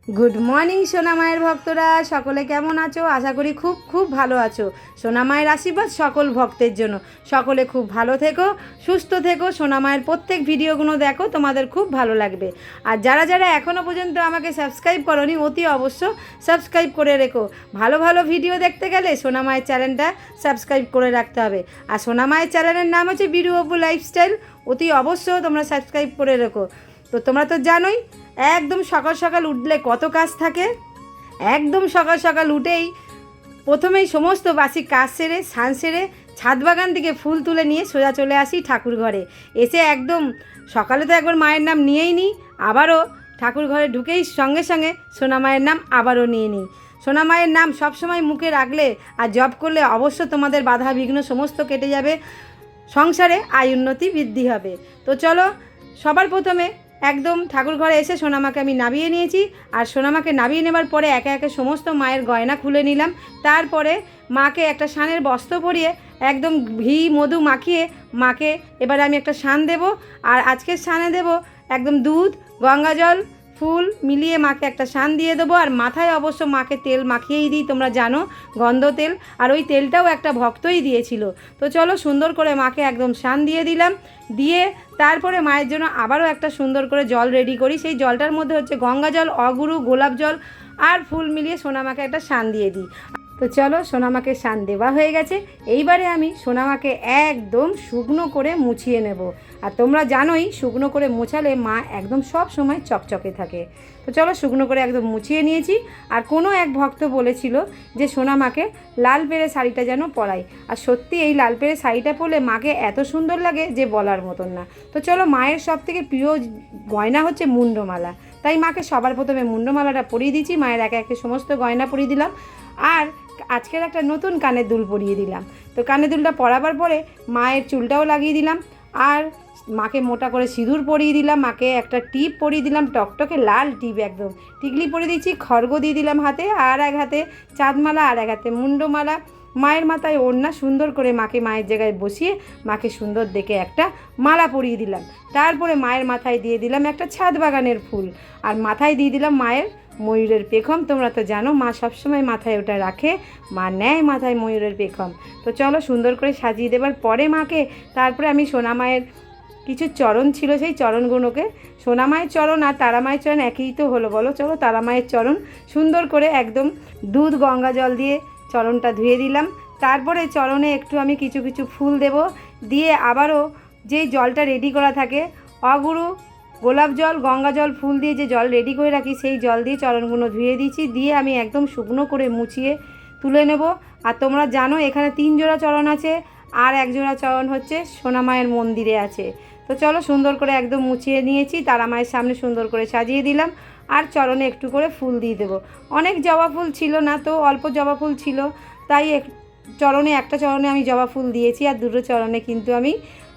Good morning সোনা মায়ের ভক্তরা, সকলে কেমন আছো? আশা করি খুব খুব ভালো আছো। সোনা মায়ের আশীর্বাদ সকল ভক্তের জন্য। সকলে খুব ভালো থেকো, সুস্থ থেকো। সোনা মায়ের প্রত্যেক ভিডিওগুলো দেখো, তোমাদের খুব ভালো লাগবে। আর যারা যারা এখনও পর্যন্ত আমাকে সাবস্ক্রাইব করোনি, অতি অবশ্য সাবস্ক্রাইব করে রেখো। ভালো ভালো ভিডিও দেখতে গেলে সোনা মায়ের চ্যানেলটা সাবস্ক্রাইব করে রাখতে হবে। আর সোনা মায়ের চ্যানেলের নাম হচ্ছে বিরু অপু লাইফস্টাইল। অতি অবশ্য তোমরা সাবস্ক্রাইব করে রেখো। তো তোমরা তো জানোই একদম সকাল সকাল উঠলে কত কাজ থাকে। একদম সকাল সকাল উঠেই প্রথমেই সমস্ত বাসি কাজ সেরে স্নান সেরে ছাদ বাগান থেকে ফুল তুলে নিয়ে সোজা চলে আসি ঠাকুর ঘরে। এসে একদম সকালে তো একবার মায়ের নাম নিয়েই নিই, আবারও ঠাকুর ঘরে ঢুকেই সঙ্গে সঙ্গে সোনা মায়ের নাম আবারও নিয়ে নিই। সোনা মায়ের নাম সবসময় মুখে রাখলে আর জপ করলে অবশ্য তোমাদের বাধা বিঘ্ন সমস্ত কেটে যাবে, সংসারে আয় উন্নতি বৃদ্ধি হবে। তো চলো, সবার প্রথমে একদম ঠাকুর ঘরে এসে সোনামাকে আমি নাবিয়ে নিয়েছি। আর সোনামাকে নাবিয়ে নেবার পরে একে একে সমস্ত মায়ের গয়না খুলে নিলাম। তারপরে মাকে একটা শানের বস্ত্র পরিয়ে একদম ঘি মধু মাখিয়ে মাকে এবারে আমি একটা শান দেব। আর আজকের শানে দেব একদম দুধ গঙ্গা জল ফুল মিলিয়ে মাকে একটা শান দিয়ে দেবো। আর মাথায় অবশ্য মাকে তেল মাখিয়েই দিই, তোমরা জানো, গন্ধ তেল। আর ওই তেলটাও একটা ভক্তই দিয়েছিল। তো চলো, সুন্দর করে মাকে একদম শান দিয়ে দিলাম। দিয়ে তারপরে মায়ের জন্য আবারও একটা সুন্দর করে জল রেডি করি। সেই জলটার মধ্যে হচ্ছে গঙ্গা জল, অগুরু, গোলাপ জল আর ফুল মিলিয়ে সোনামাকে একটা শান দিয়ে দিই। তো চলো, সোনামাকে শান দেওয়া হয়ে গেছে। এইবারে আমি সোনামাকে একদম শুকনো করে মুছিয়ে নেব। আর তোমরা জানোই শুকনো করে মোছালে মা একদম সব সময় চকচকে থাকে। তো চলো, শুকনো করে একদম মুছিয়ে নিয়েছি। আর কোনো এক ভক্ত বলেছিল যে সোনামাকে লাল পেড়ে শাড়িটা যেন পরাই। আর সত্যি এই লাল পেড়ে শাড়িটা পরলে মাকে এত সুন্দর লাগে যে বলার মতন না। তো চলো, মায়ের সব থেকে প্রিয় গয়না হচ্ছে মুন্ডমালা। তাই মাকে সবার প্রথমে মুন্ডমালাটা পরিয়ে দিয়েছি। মায়ের একে একে সমস্ত গয়না পরিয়ে দিলাম। আর আজকের একটা নতুন কানের দুল পরিয়ে দিলাম। তো কানের দুলটা পরাবার পরে মায়ের চুলটাও লাগিয়ে দিলাম। আর মাকে মোটা করে সিঁদুর পরিয়ে দিলাম। মাকে একটা টিপ পরিয়ে দিলাম, টকটকে লাল টিপ একদম। টিকলি পরিয়ে দিচ্ছি, খড়গ দিয়ে দিলাম হাতে। আর এক হাতে চাঁদমালা, আর এক হাতে মুন্ডমালা। মায়ের মাথায় ওড়না সুন্দর করে মাকে মায়ের জায়গায় বসিয়ে মাকে সুন্দর দেখে একটা মালা পরিয়ে দিলাম। তারপরে মায়ের মাথায় দিয়ে দিলাম একটা ছাদ বাগানের ফুল। আর মাথায় দিয়ে দিলাম মায়ের ময়ূরের পেখম। তোমরা তো জানো মা সবসময় মাথায় ওটা রাখে, মা নেয় মাথায় ময়ূরের পেখম। তো চলো, সুন্দর করে সাজিয়ে দেবার পরে মাকে তারপরে আমি সোনা মায়ের কিছু চরণ ছিল, সেই চরণগুলোকে, সোনা মায়ের চরণ আর তারা মায়ের চরণ একই তো হলো বলো। চলো, তারা মায়ের চরণ সুন্দর করে একদম দুধ গঙ্গা জল দিয়ে চরণটা ধুয়ে দিলাম। তারপরে চরণে একটু আমি কিছু কিছু ফুল দেব। দিয়ে আবারও যেই জলটা রেডি করা থাকে, অগুরু, গোলাপ জল, গঙ্গা জল, ফুল দিয়ে যে জল রেডি করে রাখি, সেই জল দিয়ে চরণগুলো ধুয়ে দিয়েছি। দিয়ে আমি একদম শুকনো করে মুছিয়ে তুলে নেব। আর তোমরা জানো এখানে 3 জোড়া চরণ আছে, আর 1 জোড়া চরণ হচ্ছে সোনা মায়ের মন্দিরে আছে। তো চলো, সুন্দর করে একদম মুছিয়ে নিয়েছি। তারা মায়ের সামনে সুন্দর করে সাজিয়ে দিলাম। আর চরণে একটু করে ফুল দিয়ে দেবো। অনেক জবা ফুল ছিল না, তো অল্প জবা ফুল ছিল, তাই চরণে একটা চরণে আমি জবা ফুল দিয়েছি। আর দুটো চরণে কিন্তু আমি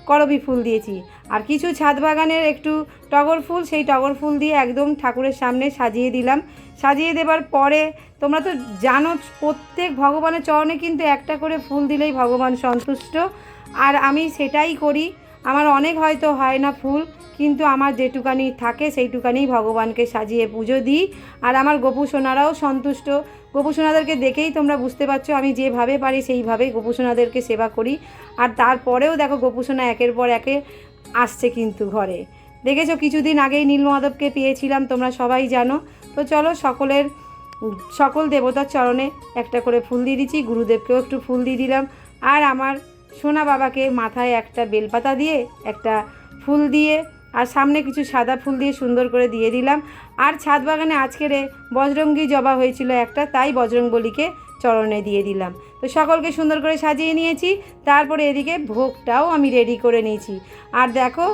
করবী ফুল দিয়েছি। আর কিছু ছাদ বাগানের একটু টগর ফুল, সেই টগর ফুল দিয়ে একদম ঠাকুরের সামনে সাজিয়ে দিলাম। সাজিয়ে দেবার পরে তোমরা তো জানো প্রত্যেক ভগবানের চরণে কিন্তু একটা করে ফুল দিলেই ভগবান সন্তুষ্ট। আর আমি সেটাই করি। আমার অনেক হয়তো হয় না ফুল, কিন্তু আমার যেটুকানি থাকে সেইটুকানি ভগবানকে সাজিয়ে পুজো দিই। আর আমার গোপু সোনারাও সন্তুষ্ট। গোপু সোনাদেরকে দেখেই তোমরা বুঝতে পারছো আমি যেভাবে পারি সেইভাবেই গোপু সোনাদেরকে সেবা করি। আর তারপরেও দেখো গোপু সোনা একের পর একে আসছে কিন্তু ঘরে। দেখেছো কিছুদিন আগেই নীলমাধবকে পেয়েছিলাম, তোমরা সবাই জানো। তো চলো, সকল দেবতার চরণে একটা করে ফুল দিয়ে দিচ্ছি। গুরুদেবকেও একটু ফুল দিয়ে দিলাম। আর আমার সোনা বাবাকে মাথায় একটা বেলপাতা দিয়ে একটা ফুল দিয়ে আর সামনে কিছু সাদা ফুল দিয়ে সুন্দর করে দিয়ে দিলাম। আর ছাদ বাগানে আজকের বজরঙ্গী জবা হয়েছিল একটা, তাই বজরংবলীকে চরণে দিয়ে দিলাম। তো সকলকে সুন্দর করে সাজিয়ে নিয়েছি। তারপরে এদিকে ভোগটাও আমি রেডি করে নিয়েছি। আর দেখো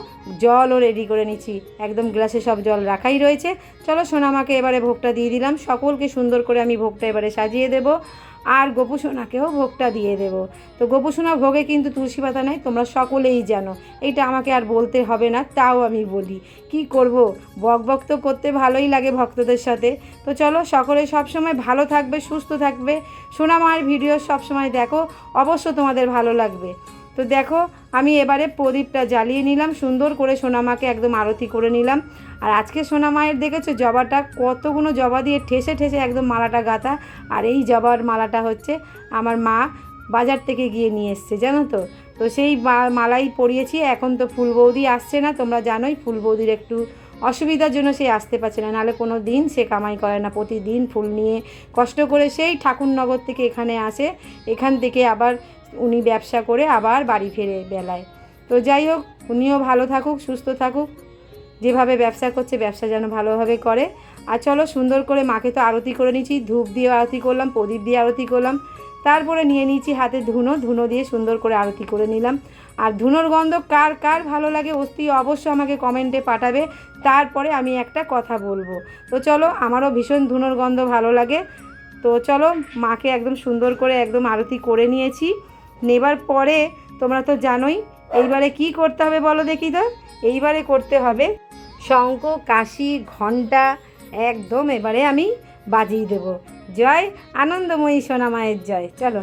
জলও রেডি করে নিয়েছি, একদম গ্লাসে সব জল রাখাই রয়েছে। চলো, সোনামাকে এবারে ভোগটা দিয়ে দিলাম। সকলকে সুন্দর করে আমি ভোগটা এবারে সাজিয়ে দেব। আর গোপু সোনাকেও ভোগটা দিয়ে দেব। তো গোপু সোনা ভোগে কিন্তু তুলসী পাতা নেয়, তোমরা সকলেই জানো। এটা আমাকে আর বলতে হবে না, তাও আমি বলি। কি করব, বক তো করতে ভালোই লাগে ভক্তদের সাথে। তো চলো, সকলে সবসময় ভালো থাকবে, সুস্থ থাকবে। সোনা মায়ের ভিডিও সবসময় দেখো, অবশ্য তোমাদের ভালো লাগবে। তো দেখো আমি এবারে প্রদীপটা জ্বালিয়ে নিলাম, সুন্দর করে সোনামাকে একদম আরতি করে নিলাম। আর আজকে সোনামায়ের দেখেছো জবাটা কতগুলো জবা দিয়ে ঠেসে ঠেসে একদম মালাটা গাঁথা। আর এই জবার মালাটা হচ্ছে আমার মা বাজার থেকে গিয়ে নিয়ে এসছে, জানো তো। তো সেই মালাই পরিয়েছি। এখন তো ফুল বৌদি আসছে না, তোমরা জানোই ফুল বৌদির একটু অসুবিধার জন্য সে আসতে পারছে না, নাহলে কোনো দিন সে কামাই করে না, প্রতিদিন ফুল নিয়ে কষ্ট করে সেই ঠাকুরনগর থেকে এখানে আসে, এখান থেকে আবার উনি ব্যবসা করে আবার বাড়ি ফেরে বেলায়। তো যাই হোক, উনিও ভালো থাকুক, সুস্থ থাকুক, যেভাবে ব্যবসা করছে ব্যবসা যেন ভালোভাবে করে। আর চলো সুন্দর করে মাকে তো আরতি করে নিয়েছি, ধূপ দিয়ে আরতি করলাম, প্রদীপ দিয়ে আরতি করলাম, তারপরে নিয়ে নিয়েছি হাতে ধুনো দিয়ে সুন্দর করে আরতি করে নিলাম। আর ধুনোর গন্ধ কার কার ভালো লাগে অবশ্য আমাকে কমেন্টে পাঠাবে, তারপরে আমি একটা কথা বলবো। তো চলো, আমারও ভীষণ ধুনোর গন্ধ ভালো লাগে। তো চলো, মাকে একদম সুন্দর করে একদম আরতি করে নিয়েছি। নেবার পরে তোমরা তো জানোই এইবারে কি করতে হবে বলো দেখি তো। এইবারে করতে হবে শঙ্খ, কাশি, ঘণ্টা একদম এবারে আমি বাজিয়ে দেবো। জয় আনন্দময়ী সোনা মায়ের জয়। চলো।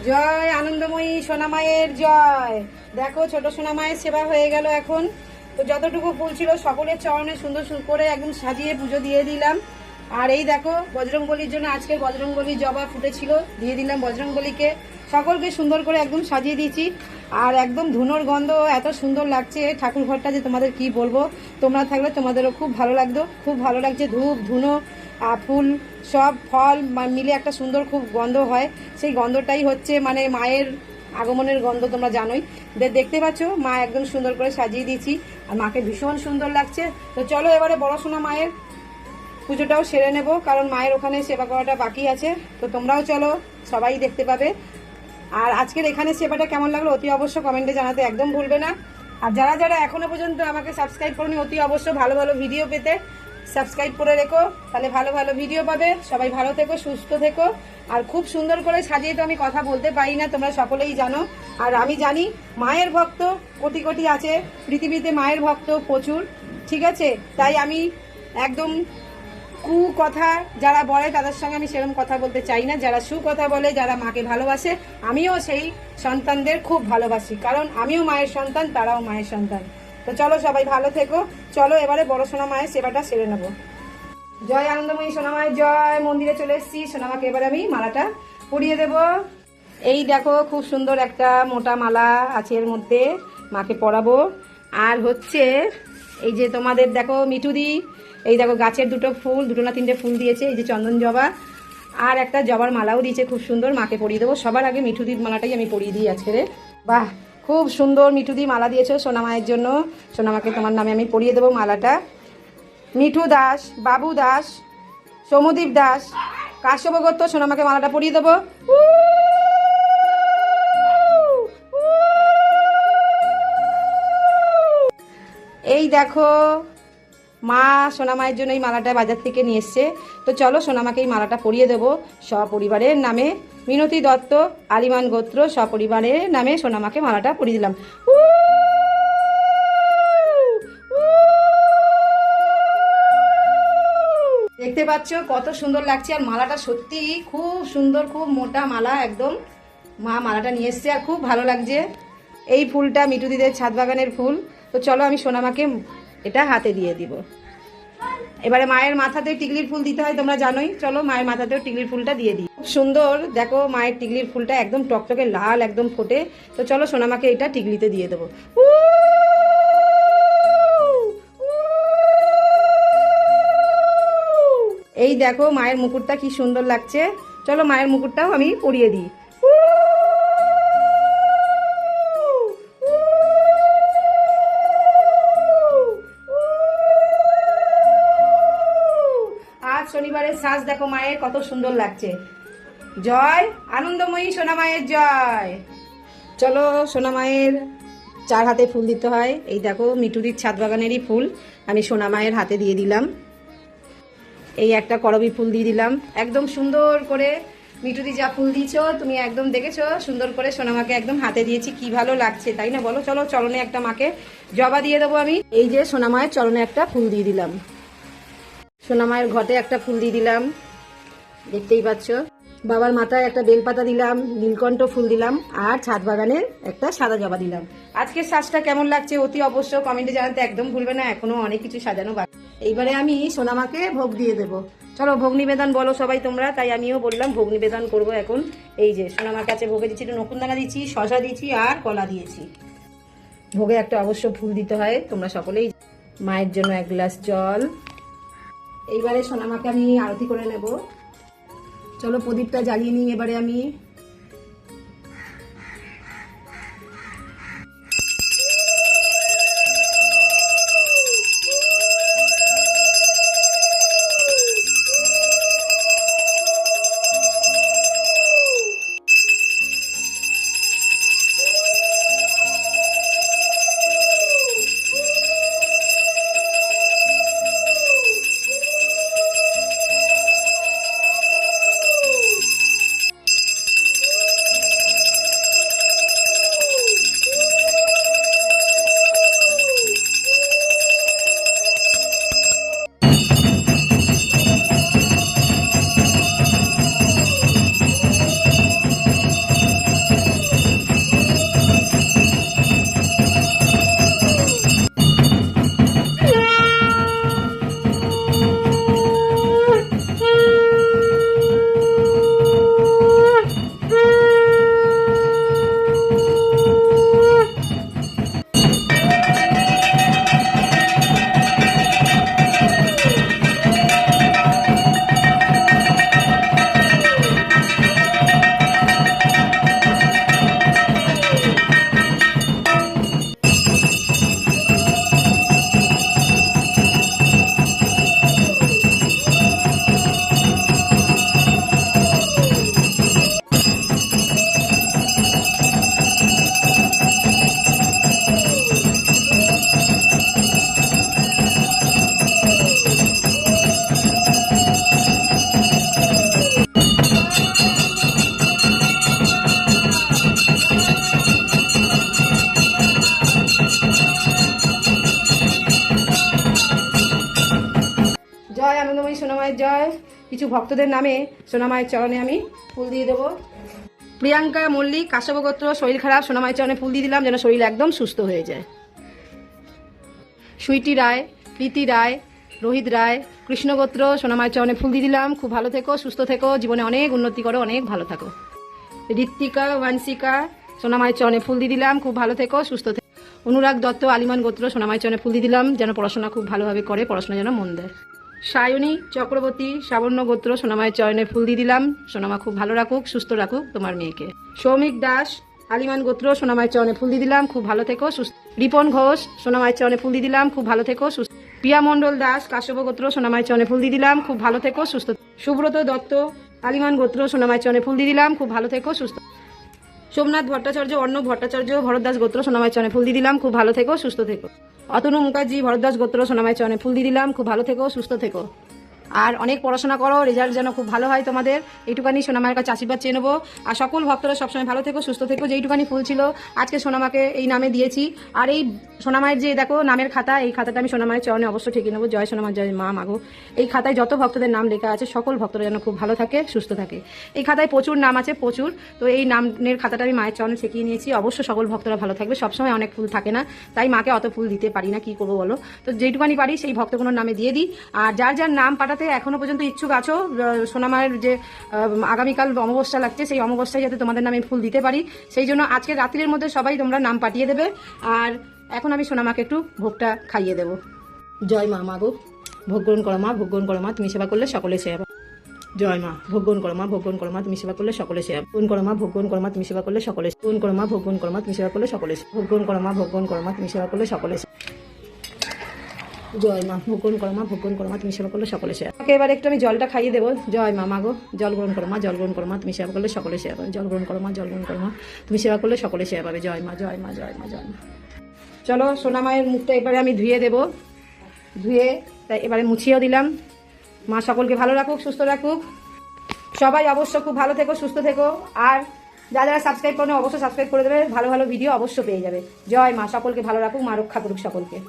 জয় আনন্দময়ী সোনামায়ের জয়। দেখো ছোট সোনামায়ের সেবা হয়ে গেল এখন। তো যতটুকু ফুল ছিল সকলের চরণে সুন্দর করে একদম সাজিয়ে পুজো দিয়ে দিলাম। আর এই দেখো বজরংবলির জন্য আজকে বজরংবলী জবা ফুটেছিল, দিয়ে দিলাম বজরংবলীকে। সকলকে সুন্দর করে একদম সাজিয়ে দিয়েছি। আর একদম ধুনোর গন্ধ এত সুন্দর লাগছে ঠাকুর ঘরটা, যে তোমাদের কি বলবো। তোমরা থাকলে তোমাদেরও খুব ভালো লাগতো, খুব ভালো লাগছে। ধূপ, ধুনো, ফুল, সব ফল মিলে একটা সুন্দর খুব গন্ধ হয়। সেই গন্ধটাই হচ্ছে মানে মায়ের আগমনের গন্ধ, তোমরা জানোই। দেখতে পাচ্ছ মা একদম সুন্দর করে সাজিয়ে দিয়েছি, আর মাকে ভীষণ সুন্দর লাগছে। তো চলো এবারে বড় সোনা মায়ের পুজোটাও সেরে নেব, কারণ মায়ের ওখানে সেবা করাটা বাকি আছে। তো তোমরাও চলো, সবাই দেখতে পাবে। আর আজকের এখানে সেবাটা কেমন লাগলো অতি অবশ্য কমেন্টে জানাতে একদম ভুলবে না। আর যারা যারা এখনো পর্যন্ত আমাকে সাবস্ক্রাইব করনি, অতি অবশ্য ভালো ভালো ভিডিও পেতে সাবস্ক্রাইব করে রেখো, তাহলে ভালো ভালো ভিডিও পাবে। সবাই ভালো থেকো, সুস্থ থেকো। আর খুব সুন্দর করে সাজিয়ে তো আমি কথা বলতে পারি না, তোমরা সকলেই জানো। আর আমি জানি মায়ের ভক্ত কোটি কোটি আছে পৃথিবীতে, মায়ের ভক্ত প্রচুর, ঠিক আছে। তাই আমি একদম কথা যারা বলে তাদের সঙ্গে আমি সেরকম কথা বলতে চাই না। যারা কথা বলে, যারা মাকে ভালোবাসে, আমিও সেই সন্তানদের খুব ভালোবাসি, কারণ আমিও মায়ের সন্তান, তারাও মায়ের সন্তান। তো চলো সবাই ভালো থেকো। চলো এবারে বড় সোনা মায়ের সেবাটা সেরে নেবো। জয় আনন্দময়ী সোনা মায়ের জয়। মন্দিরে চলে এসেছি, সোনামাকে এবারে আমি মালাটা পরিয়ে দেব। এই দেখো খুব সুন্দর একটা মোটা মালা আছে এর মধ্যে, মাকে পরাবো। আর হচ্ছে এই যে তোমাদের দেখো মিঠুদি, এই দেখো গাছের দুটো না তিনটে ফুল দিয়েছে, এই যে চন্দন জবা, আর একটা জবার মালাও দিয়েছে খুব সুন্দর, মাকে পরিয়ে দেবো। সবার আগে মিঠুদির মালাটাই আমি পরিয়ে দিই আজকে। বাহ, খুব সুন্দর মিঠুদি মালা দিয়েছো সোনামায়ের জন্য। সোনামাকে তোমার নামে আমি পরিয়ে দেবো মালাটা। মিঠু দাস, বাবু দাস, সৌমদীপ দাস, কাশ্যপ গোত্র, সোনামাকে মালাটা পরিয়ে দেবো। এই দেখো মা সোনামায়ের জন্য এই মালাটা বাজার থেকে নিয়ে এসছে। তো চলো সোনামাকে এই মালাটা পরিয়ে দেবো সপরিবারের নামে। মিনতি দত্ত, আলিমান গোত্র, সপরিবারের নামে সোনামাকে মালাটা পরিয়ে দিলাম। দেখতে পাচ্ছ কত সুন্দর লাগছে, আর মালাটা সত্যি খুব সুন্দর, খুব মোটা মালা একদম। মা মালাটা নিয়ে এসছে আর খুব ভালো লাগছে। এই ফুলটা মিঠুদিদের ছাদ বাগানের ফুল। তো চলো আমি সোনামাকে এটা হাতে দিয়ে দিব। এবারে মায়ের মাথাতে টিকলির ফুল দিতে হয়, তোমরা জানোই। চলো মায়ের মাথাতেও টিকলির ফুলটা দিয়ে দিই। খুব সুন্দর দেখো মায়ের টিকলির ফুলটা একদম টকটকে লাল একদম ফোটে। তো চলো সোনামাকে এটা টিকলিতে দিয়ে দেবো। এই দেখো মায়ের মুকুটটা কি সুন্দর লাগছে। চলো মায়ের মুকুটটাও আমি পরিয়ে দিই। আজ শনিবারের সাজ দেখো মায়ের কত সুন্দর লাগছে। জয় আনন্দময়ী সোনা মায়ের জয়। চলো সোনা মায়ের 4 হাতে ফুল দিতে হয়। এই দেখো মিটুরির ছাদ বাগানেরই ফুল আমি সোনা মায়ের হাতে দিয়ে দিলাম। এই একটা করবি ফুল দিয়ে দিলাম। একদম সুন্দর করে মিটুরি যা ফুল দিয়েছো তুমি একদম দেখেছো, সুন্দর করে সোনা মাকে একদম হাতে দিয়েছি, কি ভালো লাগছে তাই না বলো। চলো চরণে একটা মাকে জবা দিয়ে দেবো আমি। এই যে সোনা মায়ের চরণে একটা ফুল দিয়ে দিলাম, সোনা মায়ের ঘটে একটা ফুল দিয়ে দিলাম, দেখতেই পাচ্ছ। বাবার মাথায় একটা বেলপাতা দিলাম, নীলকণ্ঠ ফুল দিলাম, আর ছাদ বাগানে একটা সাদা জবা দিলাম। আজকের সাজটা কেমন লাগছে অতি অবশ্য কমেন্টে জানাতে একদম ভুলবে না, এখনো অনেক কিছু সাজানো বাকি। এইবারে আমি সোনামাকে ভোগ দিয়ে দেবো। চলো ভোগ নিবেদন বলো সবাই তোমরা, তাই আমিও বললাম ভোগ নিবেদন করবো এখন। এই যে সোনামার কাছে ভোগে দিচ্ছি, একটু নকুনদানা দিচ্ছি, শশা দিয়েছি আর কলা দিয়েছি। ভোগে একটা অবশ্য ফুল দিতে হয়, তোমরা সকলেই। মায়ের জন্য 1 গ্লাস জল। এইবারে সোনামাকে আমি আরতি করে নেব। চলো প্রদীপটা জ্বালিয়ে নিই এবারে আমি। জয় আনন্দময়ী সোনামায়ের জয়। কিছু ভক্তদের নামে সোনামায়ের চরণে আমি ফুল দিয়ে দেবো। প্রিয়াঙ্কা মল্লিক, কাশ্যপ গোত্র, শরীর খারাপ, সোনামায়ের চরণে ফুল দিয়ে দিলাম যেন শরীর একদম সুস্থ হয়ে যায়। সুইটি রায়, প্রীতি রায়, রোহিত রায়, কৃষ্ণগোত্র, সোনামায়ের চরণে ফুল দিয়ে দিলাম। খুব ভালো থেকো, সুস্থ থেকো, জীবনে অনেক উন্নতি করো, অনেক ভালো থাকো। ঋত্বিকা, ওয়ানসিকা, সোনামায়ের চরণে ফুল দিয়ে দিলাম। খুব ভালো থেকো, সুস্থ থেকো। অনুরাগ দত্ত, আলিমান গোত্র, সোনামায়ের চরণে ফুল দিয়ে দিলাম যেন পড়াশোনা খুব ভালোভাবে করে, পড়াশোনা যেন মন দেয়। সায়নী চক্রবর্তী, সাবর্ণ গোত্র, সোনামায়ের চরণে ফুল দিয়ে দিলাম। সোনামা খুব ভালো রাখুক, সুস্থ রাখুক তোমার মেয়েকে। সৌমিক দাস, আলিমান গোত্র, সোনামায়ের চরণে ফুল দিয়ে দিলাম। খুব ভালো থেকো, সুস্থ। রিপন ঘোষ, সোনামায়ের চরণে ফুল দিয়ে দিলাম। খুব ভালো থেকো, সুস্থ। প্রিয়া মণ্ডল দাস, কাশ্যপ গোত্র, সোনামায়ের চরণে ফুল দিয়ে দিলাম। খুব ভালো থেকো, সুস্থ। সুব্রত দত্ত, আলিমান গোত্র, সোনামায়ের চরণে ফুল দিয়ে দিলাম। খুব ভালো থেকো, সুস্থ। সোমনাথ ভট্টাচার্য, অর্ণব ভট্টাচার্য, ভরতদাস গোত্র, সোনামায়ের চরণে ফুল দিয়ে দিলাম। খুব ভালো থেকো, সুস্থ থেকো। অতনু মুখার্জি, ভরতদাস গোত্র, সোনামায়ের চরণে ফুল দিয়ে দিলাম। খুব ভালো থেকো, সুস্থ থেকো। আর অনেক পড়াশোনা করো, রেজাল্ট যেন খুব ভালো হয় তোমাদের, এইটুকানি সোনামায়ের কাছে আশীর্বাদ চেয়ে নেবো। আর সকল ভক্তরা সবসময় ভালো থেকো, সুস্থ থেকো। যেইটুকানি ফুল ছিল আজকে সোনামাকে এই নামে দিয়েছি। আর এই সোনামায়ের যে দেখো নামের খাতা, এই খাতাটা আমি সোনামায়ের চরণে অবশ্যই ঠেকে নেবো। জয় সোনামা, জয় মা মাগো। এই খাতায় যত ভক্তদের নাম লেখা আছে সকল ভক্তরা যেন খুব ভালো থাকে, সুস্থ থাকে। এই খাতায় প্রচুর নাম আছে, প্রচুর। তো এই নামের খাতাটা আমি মায়ের চরণে ঠেকিয়ে নিয়েছি। অবশ্য সকল ভক্তরা ভালো থাকবে। সবসময় অনেক ফুল থাকে না, তাই মাকে অত ফুল দিতে পারি না, কি করবো বলো। তো যেইটুকানি পারি সেই ভক্তগুলোর নামে দিয়ে দিই। আর যার যার নাম পাঠাতে এখনো পর্যন্ত ইচ্ছুক আছো, সোনামায়ের যে আগামীকাল অমাবস্যা লাগছে, সেই অমাবস্যায় যাতে তোমাদের নামে ফুল দিতে পারি, সেই জন্য আজকে রাত্রির মধ্যে সবাই তোমরা নাম পাঠিয়ে দেবে। আর এখন আমি সোনামাকে একটু ভোগটা খাইয়ে দেবো। জয় মা মাগো, ভোগ গ্রহণ করো মা, ভোগ গ্রহণ করো মা, তুমি সেবা করলে সকলে সেবা। জয় মা, ভোগ গ্রহণ করো মা, ভোগ গ্রহণ করো মা, তুমি সেবা করলে সকলে সেবা গ্রহণ করো মা, ভোগ গ্রহণ করো মা, তুমি সেবা করলে সকলে গ্রহণ করো মা, ভোগ গ্রহণ করো মা, তুমি সেবা করলে সকলে ভোগ গ্রহণ করো মা, ভোগ গ্রহণ করো মা, তুমি সেবা করলে সকলে জয় মা, ভোগ গ্রহণ করো মা, ভোগ গ্রহণ করো মা, তুমি সেবা করলে সকলে সেবা। ওকে, এবার একটু আমি জলটা খাইয়ে দেবো। জয় মা, মাগো জল গ্রহণ করো মা, জল গ্রহণ করো মা, তুমি সেবা করলে সকলে সেবা পাবে। জল গ্রহণ করো মা, জল গ্রহণ করো মা, তুমি সেবা করলে সকলে সেবা পাবে। জয় মা, জয় মা, জয় মা, জয় মা। চলো, সোনা মায়ের মুখটা এবারে আমি ধুয়ে দেবো। ধুয়ে তাই এবারে মুছিয়েও দিলাম। মা সকলকে ভালো রাখুক, সুস্থ রাখুক। সবাই অবশ্য খুব ভালো থেকো, সুস্থ থেকো। আর যারা সাবস্ক্রাইব করে অবশ্যই সাবস্ক্রাইব করে দেবে, ভালো ভালো ভিডিও অবশ্য পেয়ে যাবে। জয় মা, সকলকে ভালো রাখুক, মা রক্ষা করুক সকলকে।